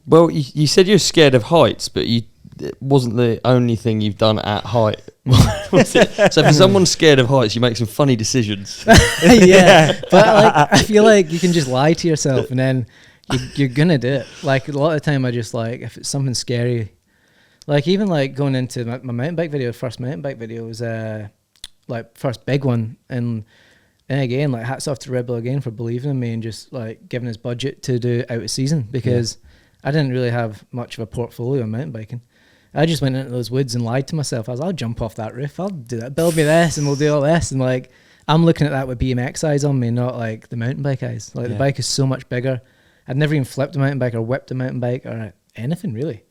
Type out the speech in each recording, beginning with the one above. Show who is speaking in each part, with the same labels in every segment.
Speaker 1: Well, you said you're scared of heights, but it wasn't the only thing you've done at height. So for someone scared of heights, you make some funny decisions.
Speaker 2: Yeah, but like I feel like you can just lie to yourself and then you're gonna do it. Like a lot of the time I just like, if it's something scary, like even like going into my mountain bike video, first mountain bike video was like first big one, and again, like hats off to Red Bull again for believing in me and just like giving us budget to do out of season, because I didn't really have much of a portfolio on mountain biking. I just went into those woods and lied to myself. I'll jump off that roof. I'll do that. Build me this and we'll do all this. And like, I'm looking at that with BMX eyes on me, not like the mountain bike eyes. Like the bike is so much bigger. I'd never even flipped a mountain bike or whipped a mountain bike or anything really.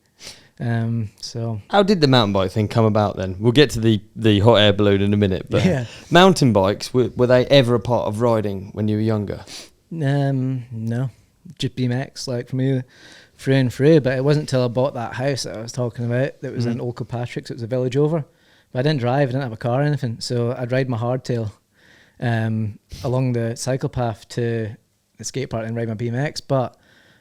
Speaker 2: So
Speaker 1: how did the mountain bike thing come about then? We'll get to the hot air balloon in a minute, but mountain bikes, were they ever a part of riding when you were younger?
Speaker 2: No, just BMX, like for me, through and through. But it wasn't until I bought that house that I was talking about that was in Old Kilpatrick, so it was a village over. But I didn't drive, I didn't have a car or anything, so I'd ride my hardtail along the cycle path to the skate park and ride my BMX. But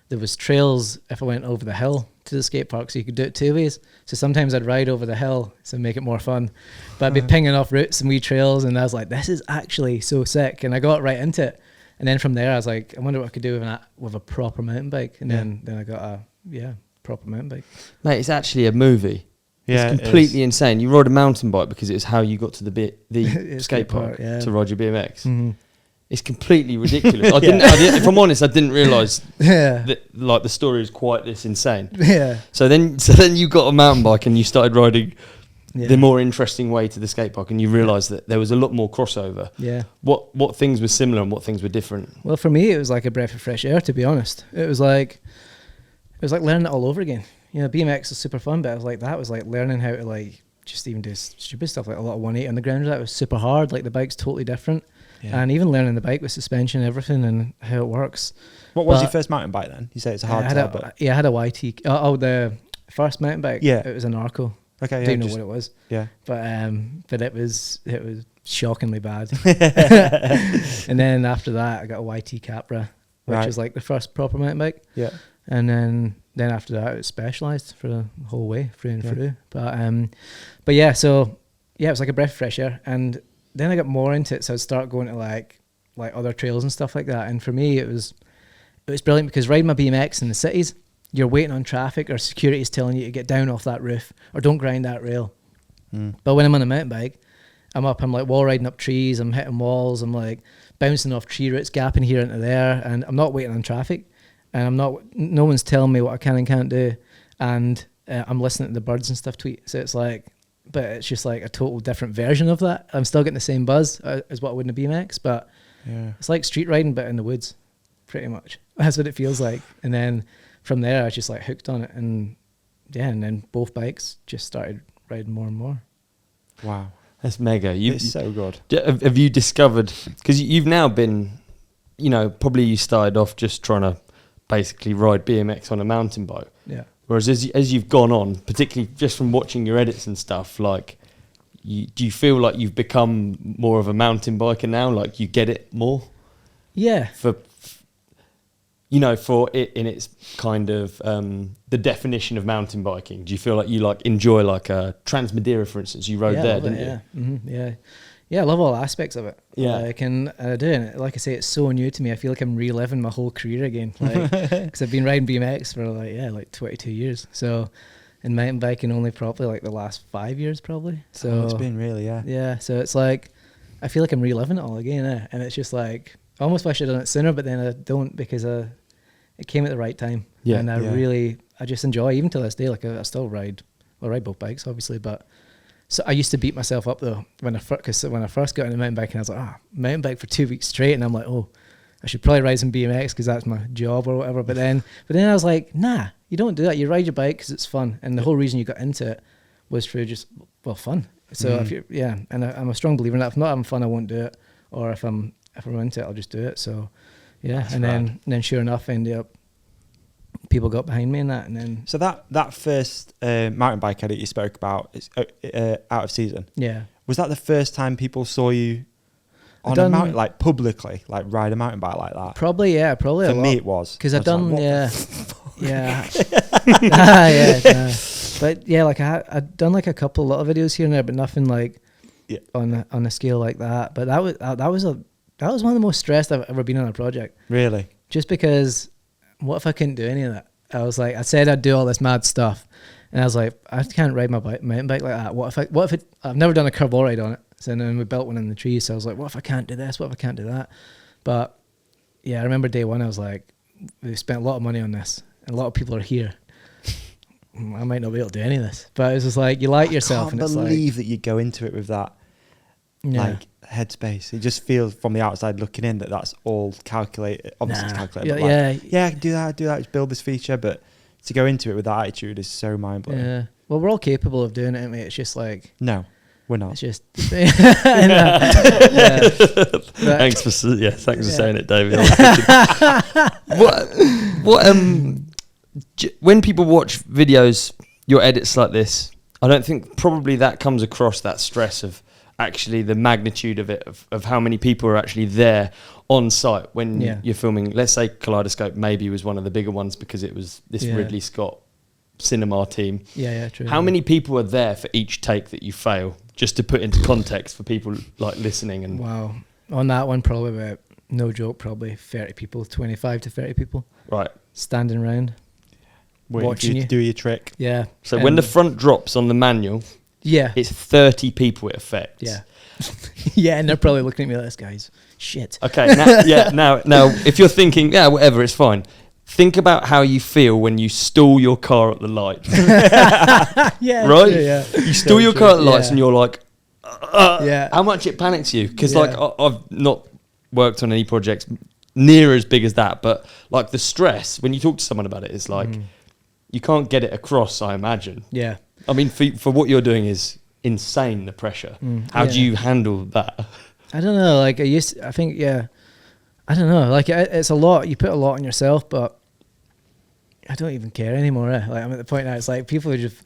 Speaker 2: there was trails if I went over the hill to the skate park, so you could do it two ways. So sometimes I'd ride over the hill to make it more fun, but I'd be pinging off routes and wee trails, and I was like, this is actually so sick, and I got right into it. And then from there I was like, I wonder what I could do with a proper mountain bike. And then I got a proper mountain bike.
Speaker 1: Mate, it's actually a movie.
Speaker 3: Yeah,
Speaker 1: it's completely insane. You rode a mountain bike because it was how you got to the skate park to ride your BMX. Mm-hmm. It's completely ridiculous. I didn't, if I'm honest, I didn't realise that like the story was quite this insane.
Speaker 2: Yeah.
Speaker 1: So then you got a mountain bike and you started riding the more interesting way to the skate park, and you realised that there was a lot more crossover. Yeah. What things were similar and what things were different?
Speaker 2: Well, for me, it was like a breath of fresh air, to be honest. It was like learning it all over again. You know, BMX is super fun, but it was like that was like learning how to like just even do stupid stuff like a lot of 180 on the ground. That was super hard. Like the bike's totally different. Yeah. And even learning the bike with suspension and everything and how it works.
Speaker 3: What was your first mountain bike then? You say it's a hardtail,
Speaker 2: I had a YT. The first mountain bike. Yeah, it was an Arco.
Speaker 3: Okay,
Speaker 2: I don't know what it was.
Speaker 3: Yeah,
Speaker 2: but it was shockingly bad. And then after that, I got a YT Capra, which was like the first proper mountain bike. Yeah, and then after that, it was Specialized for the whole way through and through. But yeah, so yeah, it was like a breath of fresh air. And then I got more into it, so I'd start going to like other trails and stuff like that. And for me, it was brilliant because riding my BMX in the cities, you're waiting on traffic or security is telling you to get down off that roof or don't grind that rail. But when I'm on a mountain bike, I'm like wall riding up trees, I'm hitting walls, I'm like bouncing off tree roots, gapping here into there, and I'm not waiting on traffic, and no one's telling me what I can and can't do, and I'm listening to the birds and stuff tweet. So it's like, but it's just like a total different version of that. I'm still getting the same buzz as what I would in a BMX, but it's like street riding but in the woods, pretty much. That's what it feels like. And then from there I was just like hooked on it, and then both bikes just started riding more and more.
Speaker 3: Wow,
Speaker 1: that's mega.
Speaker 3: It's so good.
Speaker 1: Have you discovered, because you've now been, you know, probably you started off just trying to basically ride BMX on a mountain bike. Yeah. Whereas as you've gone on, particularly just from watching your edits and stuff, like, do you feel like you've become more of a mountain biker now? Like you get it more? Yeah. For it in its kind of the definition of mountain biking. Do you feel like you like enjoy like a Transmadeira, for instance? You rode there, didn't you?
Speaker 2: Yeah. Mm-hmm. Yeah. Yeah, I love all aspects of it. Yeah, and I do. And like I say, it's so new to me. I feel like I'm reliving my whole career again. Like, because I've been riding BMX for like 22 years. So, and mountain biking only probably like the last 5 years, probably. So
Speaker 3: it's been really,
Speaker 2: yeah. So it's like I feel like I'm reliving it all again, and it's just like I almost wish I'd done it sooner, but then I don't, because it came at the right time. Yeah, and I just enjoy, even to this day. Like I still ride both bikes, obviously, but. So I used to beat myself up though when I first got into mountain biking. I was like, mountain bike for 2 weeks straight, and I'm like, I should probably ride some BMX because that's my job or whatever. But then I was like, nah, you don't do that. You ride your bike because it's fun, and the whole reason you got into it was for just fun. So and I'm a strong believer in that. If I'm not having fun, I won't do it, or if I'm into it, I'll just do it. So that's and then sure enough, I ended up. People got behind me in that, and then
Speaker 3: so that first mountain bike edit you spoke about is out of season. Yeah, was that the first time people saw you on a mountain, like publicly, like ride a mountain bike like that?
Speaker 2: Probably, yeah, probably.
Speaker 3: For me, it was
Speaker 2: because I've done, Yeah. Yeah. But yeah, like I'd done like a lot of videos here and there, but nothing like on a scale like that. But that was one of the most stressed I've ever been on a project. Really? Just because, what if I couldn't do any of that? I was like, I said I'd do all this mad stuff, and I was like, I can't ride my mountain bike like that. What if I've never done a curve wall ride on it. So then we built one in the trees. So I was like, what if I can't do this? What if I can't do that? But yeah, I remember day one, I was like, we've spent a lot of money on this, and a lot of people are here. I might not be able to do any of this. But it was just like, you like yourself.
Speaker 3: I can't believe that you go into it with that like headspace. It just feels from the outside looking in that that's all calculated. Obviously it's calculated. Yeah, I can do that, just build this feature. But to go into it with that attitude is so mind-blowing. Yeah.
Speaker 2: Well, we're all capable of doing it, mate. It's just like...
Speaker 3: No, we're not.
Speaker 2: It's just...
Speaker 1: Thanks for saying it, David. When people watch videos, your edits like this, I don't think probably that comes across, that stress of actually the magnitude of it, of how many people are actually there on site when you're filming. Let's say Kaleidoscope maybe was one of the bigger ones because it was this Ridley Scott cinema team.
Speaker 2: Yeah, true.
Speaker 1: How many people are there for each take that you fail? Just to put into context for people like listening. And
Speaker 2: wow, on that one probably about, no joke, probably 30 people, 25 to 30 people.
Speaker 1: Right.
Speaker 2: Standing around.
Speaker 3: Watching you do your trick.
Speaker 2: Yeah.
Speaker 1: So when the front drops on the manual, it's 30 people it affects.
Speaker 2: Yeah. Yeah, and they're probably looking at me like, this guy's shit.
Speaker 1: Okay, now if you're thinking, whatever, it's fine. Think about how you feel when you stall your car at the light.
Speaker 2: Yeah.
Speaker 1: Right?
Speaker 2: True, yeah.
Speaker 1: You stall your car at the lights and you're like, how much it panics you. Because like I've not worked on any projects near as big as that, but like the stress, when you talk to someone about it, it's like, you can't get it across, I imagine. Yeah. I mean, for what you're doing is insane, the pressure. How do you handle that?
Speaker 2: I don't know. Like I don't know. Like it's a lot. You put a lot on yourself, but I don't even care anymore. Like I'm at the point now, it's like people are just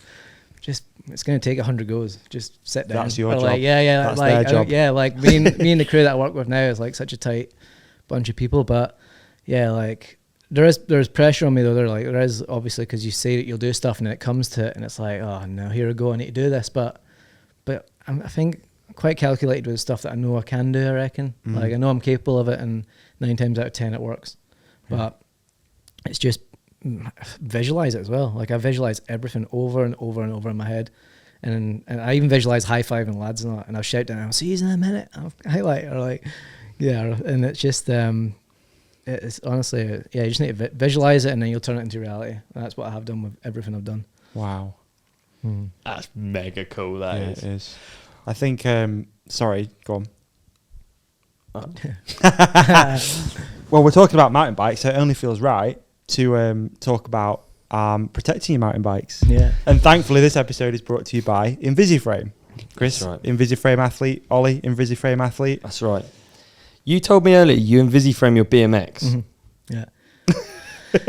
Speaker 2: it's going to take 100 goes. Just sit down.
Speaker 3: That's your job.
Speaker 2: Like,
Speaker 3: that's their job.
Speaker 2: Like me and the crew that I work with now is like such a tight bunch of people. But yeah, like there's pressure on me though. There is obviously, because you say that you'll do stuff and then it comes to it and it's like, oh no, here we go, I need to do this. But I think I'm quite calculated with stuff that I know I can do. I reckon. Like I know I'm capable of it, and 9 times out of 10 it works. But it's just visualize it as well. Like I visualize everything over and over and over in my head, and I even visualize high-fiving lads and that, and I'll shout down, I'll see you in a minute, I'll highlight, or like and it's just it's honestly you just need to visualize it and then you'll turn it into reality. And that's what I have done with everything I've done.
Speaker 3: Wow.
Speaker 1: That's mega cool. That is.
Speaker 3: It is. I think sorry, go on. Well, we're talking about mountain bikes, so it only feels right to talk about protecting your mountain bikes. Yeah. And thankfully, this episode is brought to you by Invisiframe. Chris, right. Invisiframe athlete. Olly, Invisiframe athlete.
Speaker 1: That's right. You told me earlier you Invisiframe your BMX.
Speaker 2: Mm-hmm. Yeah.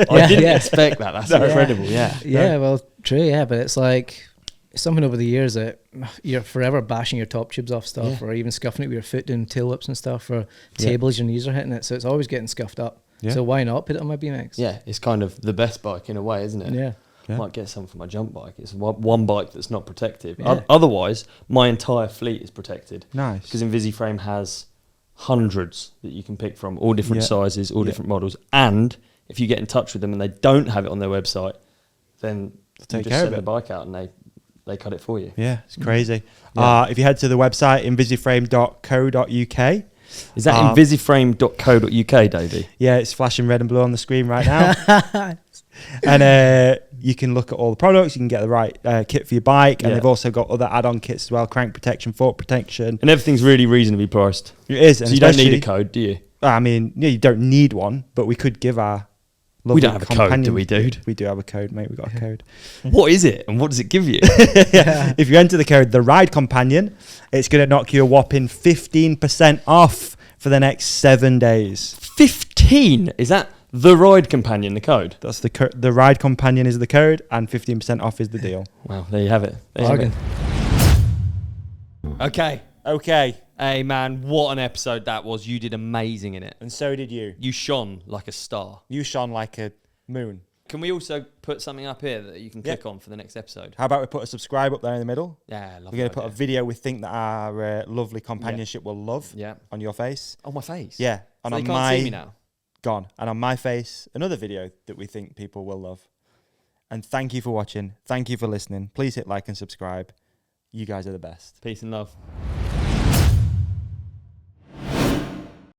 Speaker 1: I didn't expect that. That's incredible.
Speaker 2: Yeah, well, true, yeah. But it's like something over the years that you're forever bashing your top tubes off stuff, or even scuffing it with your foot doing tail whips and stuff, or tables, your knees are hitting it. So it's always getting scuffed up. Yeah. So why not put it on my BMX?
Speaker 1: Yeah, it's kind of the best bike in a way, isn't it?
Speaker 2: Yeah.
Speaker 1: Might get something for my jump bike. It's one bike that's not protective. Yeah. Otherwise, my entire fleet is protected.
Speaker 3: Nice.
Speaker 1: Because Invisiframe has hundreds that you can pick from, all different sizes, all different models. And if you get in touch with them and they don't have it on their website, then you just send the bike out and they cut it for you.
Speaker 3: Yeah, it's crazy. If you head to the website, invisiframe.co.uk.
Speaker 1: Is that invisiframe.co.uk, Davey?
Speaker 3: Yeah, it's flashing red and blue on the screen right now. And you can look at all the products. You can get the right kit for your bike. And they've also got other add-on kits as well, crank protection, fork protection.
Speaker 1: And everything's really reasonably priced.
Speaker 3: It is.
Speaker 1: So you don't need a code, do you?
Speaker 3: I mean, you don't need one, but we could give our lovely
Speaker 1: We don't have a code, do we, dude?
Speaker 3: We do have a code, mate. We've got a code.
Speaker 1: What is it? And what does it give you?
Speaker 3: If you enter the code, the Ride Companion, it's going to knock you a whopping 15% off for the next 7 days.
Speaker 1: 15? Is that the Ride Companion, the code?
Speaker 3: That's the Ride Companion is the code, and 15% off is the deal.
Speaker 1: Wow, there you have it.
Speaker 2: Bargain.
Speaker 1: Okay. Hey, man, what an episode that was. You did amazing in it.
Speaker 3: And so did you.
Speaker 1: You shone like a star.
Speaker 3: You shone like a moon.
Speaker 1: Can we also put something up here that you can click on for the next episode?
Speaker 3: How about we put a subscribe up there in the middle?
Speaker 1: Yeah,
Speaker 3: we're going to put a video we think that our lovely companionship will love on your face.
Speaker 1: Oh, my face?
Speaker 3: Yeah. And
Speaker 1: so
Speaker 3: on
Speaker 1: they can't see me now?
Speaker 3: Gone. And on my face, another video that we think people will love. And thank you for watching. Thank you for listening. Please hit like and subscribe. You guys are the best.
Speaker 1: Peace and love.